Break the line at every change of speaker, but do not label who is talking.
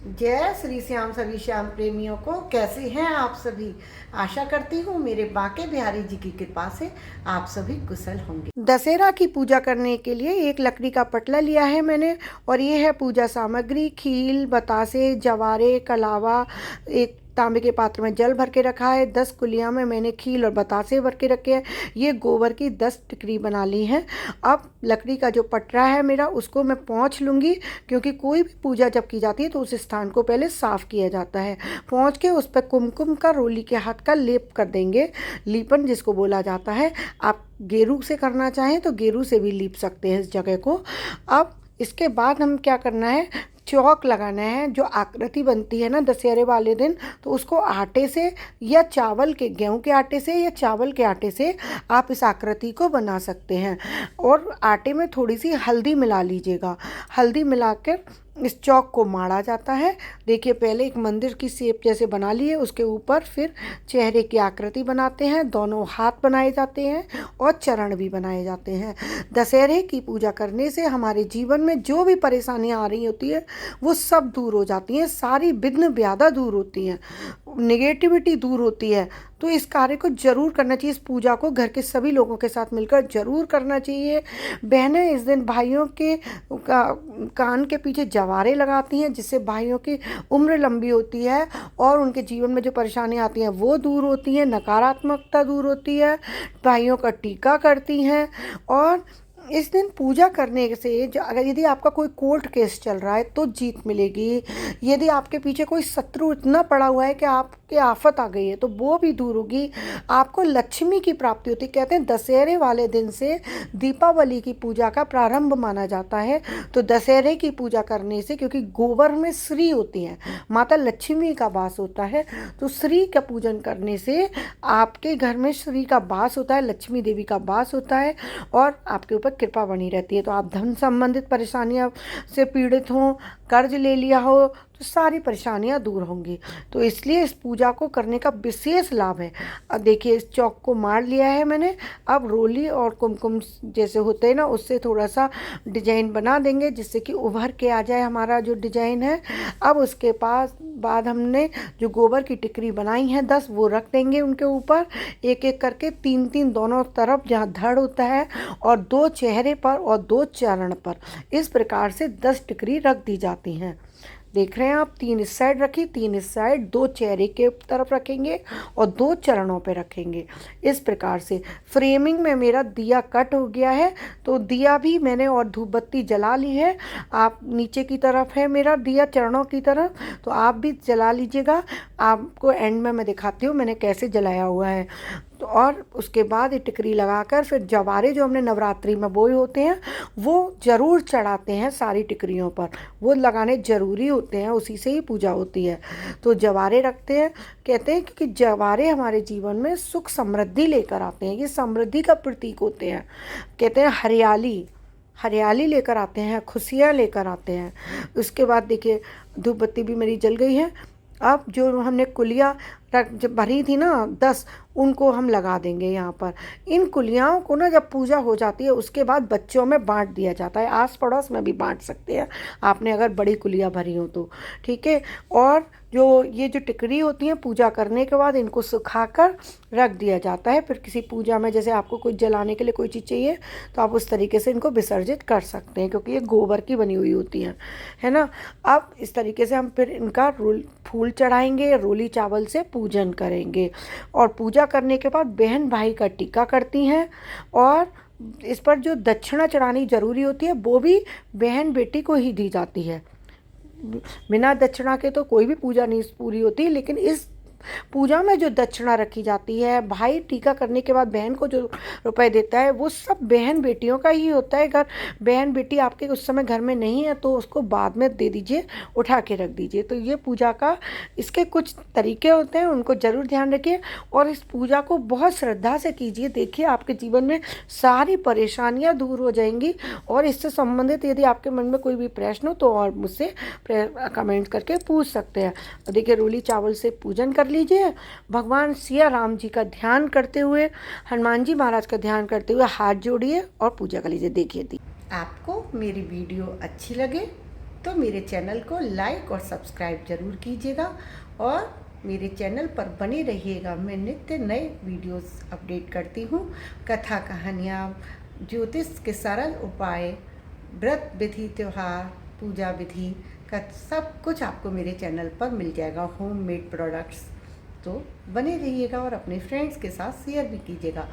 जय श्री श्याम सभी श्याम प्रेमियों को। कैसे हैं आप सभी? आशा करती हूँ मेरे बांके बिहारी जी की कृपा से आप सभी कुशल होंगे। दशहरा की पूजा करने के लिए एक लकड़ी का पटला लिया है मैंने, और ये है पूजा सामग्री। खील, बतासे, जवारे, कलावा, एक तांबे के पात्र में जल भर के रखा है। 10 कुलियाँ में मैंने खील और बतासे भर के रखे हैं। ये गोबर की 10 टिकरी बना ली हैं। अब लकड़ी का जो पटरा है मेरा, उसको मैं पोंछ लूँगी, क्योंकि कोई भी पूजा जब की जाती है तो उस स्थान को पहले साफ़ किया जाता है। पोंछ के उस पर कुमकुम का, रोली के हाथ का लेप कर देंगे, लीपन जिसको बोला जाता है। आप गेरू से करना चाहें तो गेरू से भी लीप सकते हैं इस जगह को। अब इसके बाद हम क्या करना है, चौक लगाना है। जो आकृति बनती है ना दशहरे वाले दिन, तो उसको आटे से या चावल के, गेहूं के आटे से या चावल के आटे से आप इस आकृति को बना सकते हैं। और आटे में थोड़ी सी हल्दी मिला लीजिएगा। हल्दी मिलाकर इस चौक को माड़ा जाता है। देखिए, पहले एक मंदिर की शेप जैसे बना लिए, उसके ऊपर फिर चेहरे की आकृति बनाते हैं, दोनों हाथ बनाए जाते हैं और चरण भी बनाए जाते हैं। दशहरे की पूजा करने से हमारे जीवन में जो भी परेशानियां आ रही होती है वो सब दूर हो जाती हैं, सारी विघ्न बाधा दूर होती हैं, नेगेटिविटी दूर होती है। तो इस कार्य को जरूर करना चाहिए। इस पूजा को घर के सभी लोगों के साथ मिलकर जरूर करना चाहिए। बहनें इस दिन भाइयों के कान के पीछे जवारे लगाती हैं, जिससे भाइयों की उम्र लंबी होती है और उनके जीवन में जो परेशानियां आती हैं वो दूर होती हैं, नकारात्मकता दूर होती है। भाइयों का टीका करती हैं। और इस दिन पूजा करने से जो, अगर यदि आपका कोई कोर्ट केस चल रहा है तो जीत मिलेगी। यदि आपके पीछे कोई शत्रु इतना पड़ा हुआ है कि आपके आफत आ गई है तो वो भी दूर होगी। आपको लक्ष्मी की प्राप्ति होती है। कहते हैं दशहरे वाले दिन से दीपावली की पूजा का प्रारंभ माना जाता है। तो दशहरे की पूजा करने से, क्योंकि गोबर में श्री होती है, माता लक्ष्मी का वास होता है, तो श्री का पूजन करने से आपके घर में श्री का वास होता है, लक्ष्मी देवी का वास होता है और आपके ऊपर कृपा बनी रहती है। तो आप धन संबंधित परेशानियां से पीड़ित हों, कर्ज ले लिया हो, तो सारी परेशानियां दूर होंगी। तो इसलिए इस पूजा को करने का विशेष लाभ है। अब देखिए, इस चौक को मार लिया है मैंने। अब रोली और कुमकुम जैसे होते हैं ना, उससे थोड़ा सा डिजाइन बना देंगे, जिससे कि उभर के आ जाए हमारा जो डिजाइन है। अब उसके बाद हमने जो गोबर की टिकरी बनाई है 10, वो रख देंगे उनके ऊपर, एक एक करके, 3-3 दोनों तरफ जहाँ धड़ होता है, और 2 चेहरे पर और 2 चरण पर। इस प्रकार से 10 टिकरी रख दी जाती हैं। देख रहे हैं आप, 3 इस साइड रखी, 3 इस साइड, 2 चेहरे के तरफ रखेंगे और 2 चरणों पे रखेंगे। इस प्रकार से फ्रेमिंग में मेरा दिया कट हो गया है, तो दिया भी मैंने और धूप बत्ती जला ली है। आप नीचे की तरफ है मेरा दिया, चरणों की तरफ, तो आप भी जला लीजिएगा। आपको एंड में मैं दिखाती हूँ मैंने कैसे जलाया हुआ है। तो और उसके बाद ये टिकरी लगाकर फिर जवारे जो हमने नवरात्रि में बोए होते हैं वो ज़रूर चढ़ाते हैं सारी टिकरियों पर। वो लगाने ज़रूरी होते हैं, उसी से ही पूजा होती है। तो जवारे रखते हैं, कहते हैं क्योंकि जवारे हमारे जीवन में सुख समृद्धि लेकर आते हैं, ये समृद्धि का प्रतीक होते हैं। कहते हैं हरियाली हरियाली लेकर आते हैं, खुशियाँ लेकर आते हैं। उसके बाद देखिए, धूप बत्ती भी मेरी जल गई है। अब जो हमने कुलिया जब भरी थी ना 10, उनको हम लगा देंगे यहाँ पर। इन कुलियाओं को ना जब पूजा हो जाती है उसके बाद बच्चों में बांट दिया जाता है, आस पड़ोस में भी बांट सकते हैं आपने अगर बड़ी कुलिया भरी हो तो, ठीक है। और ये जो टिकरी होती हैं, पूजा करने के बाद इनको सुखाकर रख दिया जाता है। फिर किसी पूजा में जैसे आपको कुछ जलाने के लिए कोई चीज़ चाहिए तो आप उस तरीके से इनको विसर्जित कर सकते हैं, क्योंकि ये गोबर की बनी हुई होती हैं, है ना। अब इस तरीके से हम फिर इनका फूल चढ़ाएंगे, रोली चावल से पूजन करेंगे। और पूजा करने के बाद बहन भाई का टीका करती हैं, और इस पर जो दक्षिणा चढ़ानी जरूरी होती है वो भी बहन बेटी को ही दी जाती है। बिना दक्षिणा के तो कोई भी पूजा नहीं पूरी होती, लेकिन इस पूजा में जो दक्षिणा रखी जाती है, भाई टीका करने के बाद बहन को जो रुपए देता है, वो सब बहन बेटियों का ही होता है। अगर बहन बेटी आपके उस समय घर में नहीं है तो उसको बाद में दे दीजिए, उठा के रख दीजिए। तो ये पूजा का इसके कुछ तरीके होते हैं, उनको ज़रूर ध्यान रखिए और इस पूजा को बहुत श्रद्धा से कीजिए। देखिए, आपके जीवन में सारी परेशानियाँ दूर हो जाएंगी। और इससे संबंधित यदि आपके मन में कोई भी प्रश्न हो तो और मुझसे कमेंट करके पूछ सकते हैं। देखिए, रोली चावल से पूजन कर लीजिए। भगवान सिया राम जी का ध्यान करते हुए, हनुमान जी महाराज का ध्यान करते हुए हाथ जोड़िए और पूजा कर लीजिए। देखिए, आपको मेरी वीडियो अच्छी लगे तो मेरे चैनल को लाइक और सब्सक्राइब ज़रूर कीजिएगा और मेरे चैनल पर बने रहिएगा। मैं नित्य नए वीडियोस अपडेट करती हूँ। कथा कहानियाँ, ज्योतिष के सरल उपाय, व्रत विधि, त्यौहार, पूजा विधि का सब कुछ आपको मेरे चैनल पर मिल जाएगा। होममेड प्रोडक्ट्स, तो बने रहिएगा और अपने फ्रेंड्स के साथ शेयर भी कीजिएगा।